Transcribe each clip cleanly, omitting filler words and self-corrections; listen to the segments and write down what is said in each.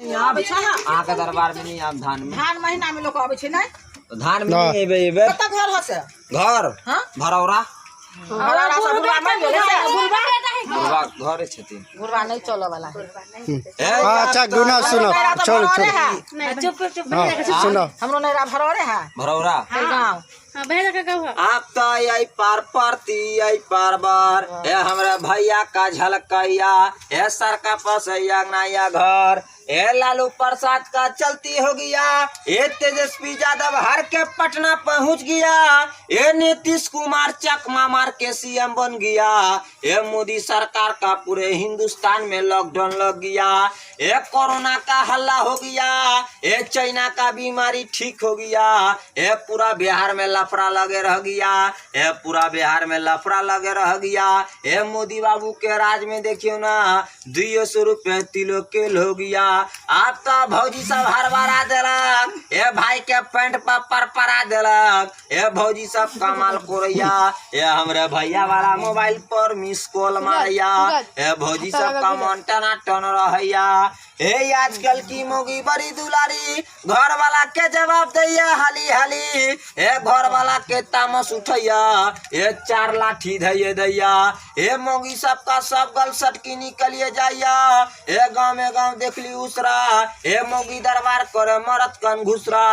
आके दरबार में नहीं आप धान महीना में लोग आवे छे नहीं तो धान में नहीं एबे एबे कत घर हसे घर हां भरौरा भरौरा सब गुरबा में गेले से गुरबा घरे छथिन गुरबा नहीं चलो वाला है अच्छा गुना सुनो छोड़ चुप सुनो हमरो नैरा भरौरे है भरौरा गांव हां भैया का गाँव है। आप तो आई पार परती आई पार बार ए हमरा भैया का झलकैया ए सर का पसैया नया घर ए लालू प्रसाद का चलती हो गया ए तेजस्वी यादव हर के पटना पहुंच गया ए नीतीश कुमार चकमा मार के सीएम बन गया ए मोदी सरकार का पूरे हिंदुस्तान में लॉकडाउन लग गया ए कोरोना का हल्ला हो गया ए चाइना का बीमारी ठीक हो गया ए पूरा बिहार में लफड़ा लगे रह गया ए पूरा बिहार में लफड़ा लगे रह गया ए मोदी बाबू के राज में देखियो ना 200 रुपये किलो केल हो गया आप तो भौजी सब हरबरा देलक ए भाई के पैंट पर परा देलक ए भौजी सब कमाल कोरैया ए हमरे भैया वाला मोबाइल पर मिस कॉल मारैया ए भौजी सब का मन टना टन रहैया ए आजकल की मोगी बड़ी दुलारी घर वाला के जवाब दैया हाली हाली ए घर वाला के तामस उठैया ए 4 लाठी धैये दैया ए मोगी सब का सब गल सटकी निकलिए जाइया ए गाँव में गाँव देखली उसरा ए मोगी दरबार करे मरत कन घुसरा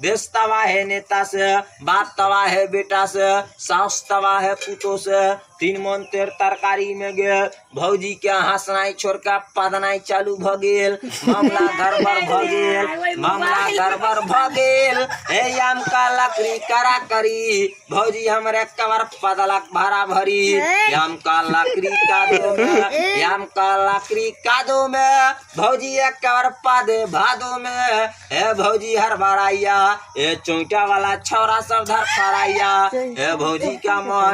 देश तवा है नेता से बाप तवा है बेटा से सास तवा है पुतो से 3 मन तेर तरकारी में गेल भौजी के हंसनाई छोड़ के पदनाई चालू भ गेल मामला गड़बड़ भ गेल मामला गड़बड़ भ गेल ए याम का लकड़ी करा करी भौजी हमरे कवर पदलक भरा भरी याम का लकड़ी कादो में याम का लकड़ी कादो में भौजी एक कवर पादे भादो में ए भौजी हर बराइया ए चोइटा वाला छौरा सब धर फराइया ए भौजी का मन